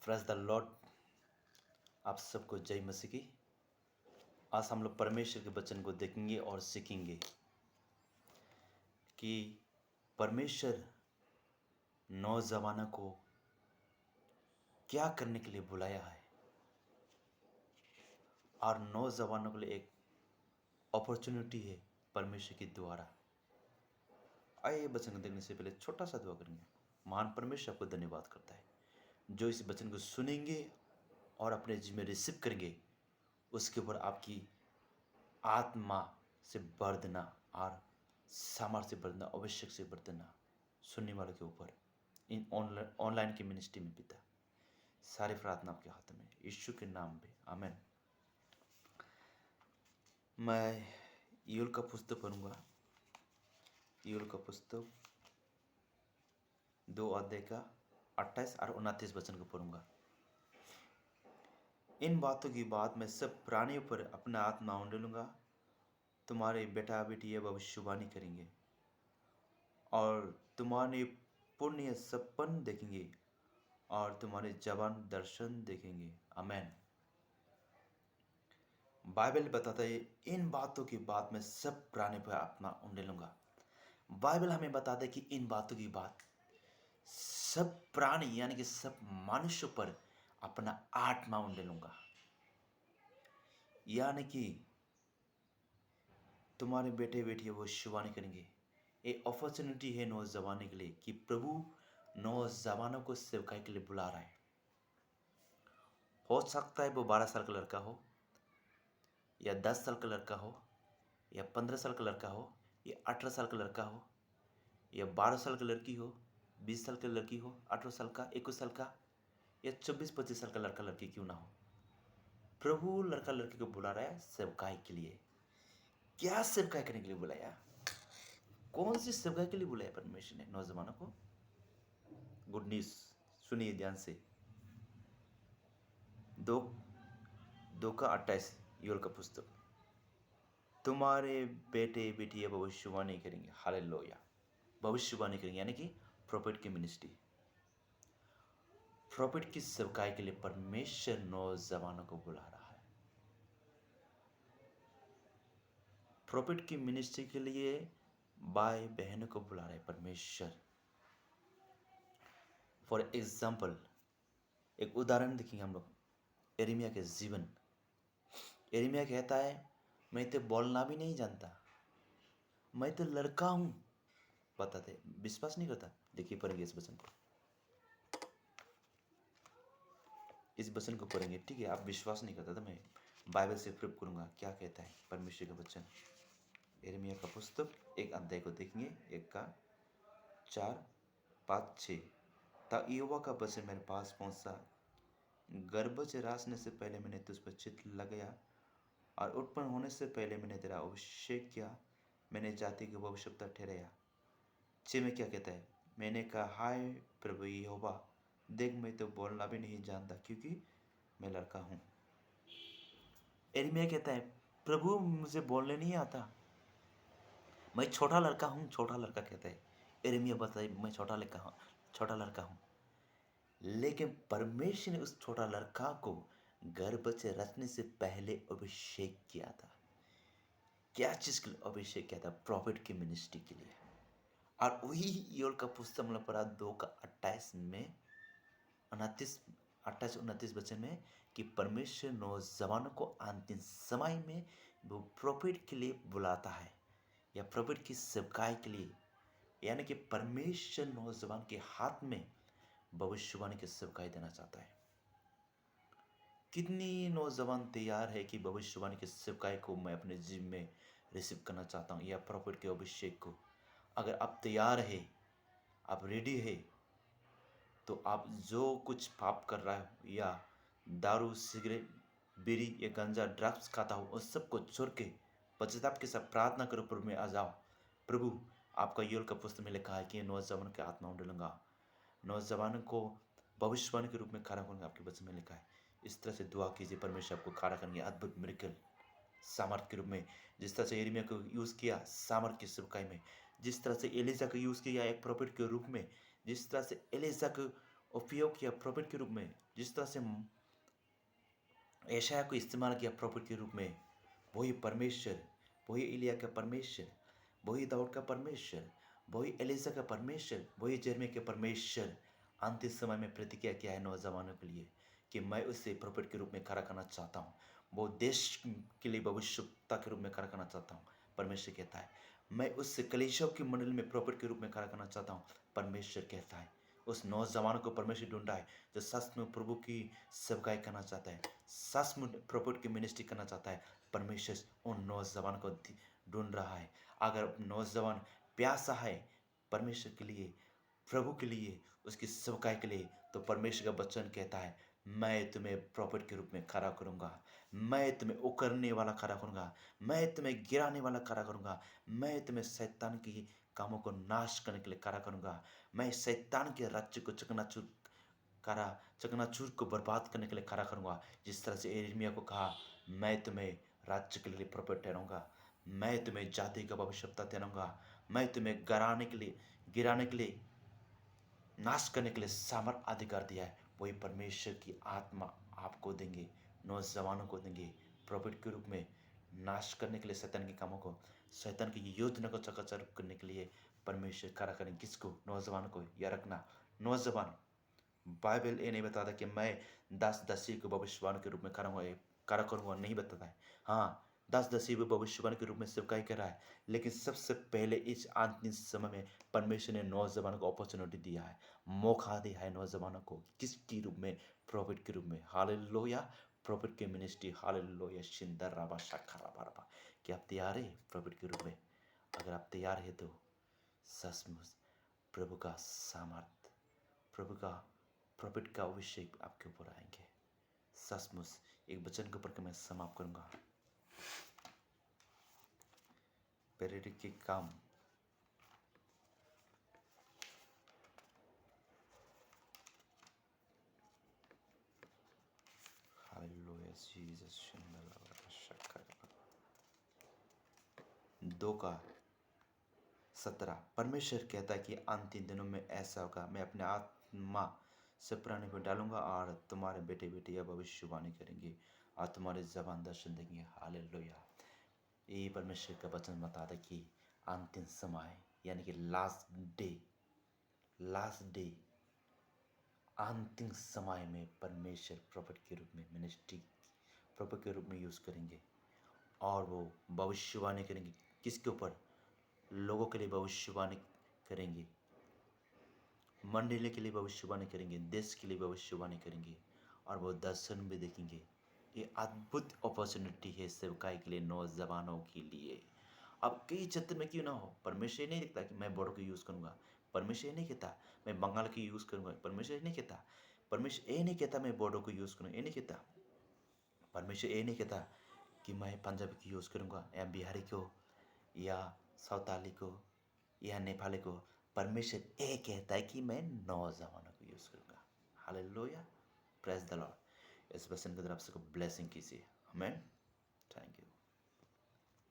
Praise the Lord. आप सबको जय मसीह की। आज हम लोग परमेश्वर के वचन को देखेंगे और सीखेंगे कि परमेश्वर नौजवानों को क्या करने के लिए बुलाया है और नौजवानों के लिए एक अपॉर्चुनिटी है परमेश्वर के द्वारा। आइए वचन को देखने से पहले छोटा सा दुआ करेंगे। महान परमेश्वर आपको धन्यवाद करता है जो इस वचन को सुनेंगे और अपने जीवन में रिसीव करेंगे, उसके ऊपर आपकी आत्मा से भर देना और सामर्थ्य से भर देना, आवश्यक से भर देना सुनने वालों के ऊपर, इन ऑनलाइन की मिनिस्ट्री में पिता। सारी प्रार्थना आपके हाथ में यीशु के नाम पे, आमीन। मैं यूल का पुस्तक पढ़ूंगा। यूल का पुस्तक 2 अध्याय का 28 और 29 वचन को पढ़ूंगा। इन बातों की बात मैं सब प्राणियों पर अपना आत्मा उंडेलूंगा। तुम्हारे बेटा बेटियां भविष्यवाणी करेंगे और तुम्हारे पुण्य सपन देखेंगे और तुम्हारे जवान दर्शन देखेंगे। आमीन। बाइबल बताता है इन बातों की बात मैं सब प्राणी पर अपना उंडेलूंगा। बाइबल हमें बताता है कि इन बातों की बात सब प्राणी यानी कि सब मनुष्य पर अपना आत्मा उंडेलूंगा। यानी कि तुम्हारे बेटे बेटियां वो शिवानी करेंगे। एक अपॉर्चुनिटी है नौजवानों के लिए कि प्रभु नौजवानों को सेवकाई के लिए बुला रहा है। हो सकता है वो 12 साल का लड़का हो या 10 साल का लड़का हो या 15 साल का लड़का हो या 18 साल का लड़का हो या 12 साल की लड़की हो, 20 साल की लड़की हो, 18 साल का, 21 साल का या 24-25 साल का लड़का लड़की क्यों ना हो, प्रभु लड़का लड़की को बुला रहा है सेवकाई के लिए। क्या सेवकाई करने के लिए बुलाया? कौन सी सेवकाई के लिए बुलाया परमेश्वर ने नौजवानों को? गुड न्यूज सुनिए ध्यान से। 2:28 यूल का पुस्तक। तुम्हारे बेटे बेटियां भविष्यवाणी करेंगे। हालेलुया। भविष्यवाणी करेंगे यानी कि प्रॉफिट की मिनिस्ट्री, प्रॉफिट की सेवकाई के लिए परमेश्वर नौजवानों को बुला रहा है। प्रॉफिट की मिनिस्ट्री के लिए भाई बहनों को बुला रहे परमेश्वर। फॉर एग्जाम्पल एक उदाहरण देखेंगे हम लोग, यिर्मयाह के जीवन। यिर्मयाह कहता है मैं तो बोलना भी नहीं जानता, मैं तो लड़का हूं। बताते विश्वास नहीं करता। देखिए पढ़ेंगे इस वचन को, इस वचन को पढ़ेंगे, ठीक है? आप विश्वास नहीं करता तो मैं बाइबल से प्रूव करूंगा क्या कहता है परमेश्वर का वचन। यिर्मयाह का पुस्तक 1 अध्याय को देखेंगे, 1 का 4, 5, 6। तब यहोवा का वचन मेरे पास पहुंचा, गर्भ से रासने से पहले मैंने तुझ पर चित्त लगाया और उत्पन्न होने से पहले मैंने तेरा अभिषेक किया, मैंने जाति की भविष्यवक्ता ठहराया। 6 में क्या कहता है? मैंने कहा हाय प्रभु यहोवा, देख मैं तो बोलना भी नहीं जानता क्योंकि मैं लड़का हूँ। यिर्मयाह कहता है प्रभु मुझे बोलने नहीं आता, मैं छोटा लड़का हूँ। छोटा लड़का कहता है यिर्मयाह, बताइए मैं छोटा लड़का हूँ। लेकिन परमेश्वर ने उस छोटा लड़का को गर्भ से रचने से पहले अभिषेक किया था। क्या चीज के लिए अभिषेक किया था? प्रॉफिट की मिनिस्ट्री के लिए। और वही योल का पुस्तक मतलब पढ़ा 2 का 28 में 28-29 वचन में कि परमेश्वर नौजवानों को अंतिम समय में वो प्रॉफिट के लिए बुलाता है या प्रॉफिट की सेवकाई के लिए। यानी कि परमेश्वर नौजवान के हाथ में भविष्यवाणी की सेवकाई देना चाहता है। कितनी नौजवान तैयार है कि भविष्यवाणी की सेवकाई को मैं अपने जीवन में रिसीव करना चाहता हूँ या प्रॉफिट के अभिषेक को? अगर आप तैयार है, आप रेडी है, तो आप जो कुछ पाप कर रहा हो या दारू, सिगरेट, बीड़ी या गांजा, ड्रग्स खाता हो, उस सब को छोड़ के पश्चाताप के साथ प्रार्थना करो, प्रभु में आ जाओ। प्रभु आपका योल का पुस्तक में लिखा है कि नौजवान के आत्मा उंडेलूंगा, नौजवान को भविष्यवाणी के रूप में खड़ा करूंगा। आपके वचन में लिखा है। इस तरह से दुआ कीजिए, परमेश्वर आपको खड़ा करेंगे अद्भुत मिरेकल सामर्थ के रूप में। जिस तरह से यिर्मयाह को यूज़ किया सामर्थ की सेवकाई में, जिस तरह से एलिजा को यूज़ किया एक प्रॉफिट के रूप में, जिस तरह से एलिजा को उपयोग किया प्रॉफिट के रूप में, जिस तरह से यशायाह को इस्तेमाल किया प्रॉफिट के रूप में, वही परमेश्वर, वही एलिया का परमेश्वर, वही दाऊद का परमेश्वर, वही एलिसा का परमेश्वर, वही यिर्मयाह के परमेश्वर अंतिम समय में प्रतिज्ञा किया है नौजवानों के लिए कि मैं उसे प्रॉफिट के रूप में खड़ा करना चाहता हूँ, वो देश के लिए भविष्यवक्ता के रूप में खड़ा करना चाहता हूँ। परमेश्वर कहता है मैं उस कलीसिया की मंडली में प्रॉफिट के रूप में खड़ा करना चाहता हूँ। परमेश्वर कहता है उस नौजवान को परमेश्वर ढूंढा है जो सच में प्रभु की सेवकाई करना चाहता है, सच में प्रॉफिट की मिनिस्ट्री करना चाहता है। परमेश्वर उन नौजवान को ढूंढ रहा है। अगर नौजवान प्यासा है परमेश्वर के लिए, प्रभु के लिए, उसकी सेवकाई के लिए, तो परमेश्वर का वचन कहता है मैं तुम्हें प्रॉफिट के रूप में खड़ा करूंगा, मैं तुम्हें उकरने वाला खड़ा करूंगा, मैं तुम्हें गिराने वाला खड़ा करूंगा, मैं तुम्हें शैतान की कामों को नाश करने के लिए खड़ा करूंगा, मैं शैतान के राज्य को चकनाचूर को बर्बाद करने के लिए खड़ा करूंगा। जिस तरह से यिर्मयाह को कहा मैं तुम्हें राज्य के लिए प्रॉफिट ठहराऊंगा, मैं तुम्हें जाति का भविष्यवक्ता ठहराऊंगा, मैं तुम्हें गिराने के लिए, नाश करने के लिए सामर्थ अधिकार दिया है। वही परमेश्वर की आत्मा आपको देंगे, नौजवानों को देंगे प्रॉफिट के रूप में, नाश करने के लिए शैतान के कामों को, शैतान की योजना को चकाचौंध करने के लिए परमेश्वर खड़ा करेंगे। किसको? नौजवान को। या रखना, नौजवान, बाइबल ये नहीं बताता कि मैं दस दसी को भविष्यवाण के रूप में खड़ा करूँगा, नहीं बताता है। हाँ, दस दसी भी भविष्यवाण के रूप में सेवकाई कर रहा है, लेकिन सबसे पहले इस अंतिम समय में परमेश्वर ने नौजवानों को अपॉर्चुनिटी दिया है, मौका दिया है नौजवानों को। किसके रूप में? प्रॉफिट के रूप में। हालेलुया, प्रॉफिट की मिनिस्ट्री। हालेलुया, शिंदर राबा शखा राबा। क्या आप तैयार है प्रॉफिट के रूप में? अगर आप तैयार है तो सचमुच प्रभु का सामर्थ, प्रभु का प्रॉफिट का अभिषेक आपके ऊपर आएंगे। सचमुच एक वचन के ऊपर मैं समाप्त करूंगा। प्रेरित के काम हालेलुया, जीसस, 2:17। परमेश्वर कहता है कि अंतिम दिनों में ऐसा होगा, मैं अपने आत्मा से प्राणी को डालूंगा और तुम्हारे बेटे बेटियां भविष्यवाणी करेंगे और तुम्हारे जबान दर्शन देंगे। हालेलुया। ये परमेश्वर का वचन बताता है कि अंतिम समय यानी कि लास्ट डे, अंतिम समय में परमेश्वर प्रॉफिट के रूप में मिनिस्ट्री प्रॉफिट के रूप में यूज़ करेंगे और वो भविष्यवाणी करेंगे। किसके ऊपर? लोगों के लिए भविष्यवाणी करेंगे, मंडली के लिए भविष्यवाणी करेंगे, देश के लिए भविष्यवाणी करेंगे और वो दर्शन भी देखेंगे। ये अद्भुत अपॉर्चुनिटी है सेवकाई के लिए, नौजवानों के लिए। अब कई क्षेत्र में क्यों ना हो, परमेश्वर नहीं दिखता कि मैं बोडो को यूज़ करूँगा, परमेश्वर नहीं कहता मैं बंगाल की यूज़ करूँगा, परमेश्वर नहीं कहता, परमेश्वर ये नहीं कहता मैं बोडो को यूज़ करूँगा, ये नहीं कहता, परमेश्वर ये नहीं कहता कि मैं पंजाबी की यूज़ करूँगा या बिहारी को या सावताली को या नेपाली को। परमेश्वर ये कहता है कि मैं नौजवानों को यूज़ करूँगा। Hallelujah, praise the Lord. इस वचन की तरफ से ब्लेसिंग कीजिए। आमीन। Thank you.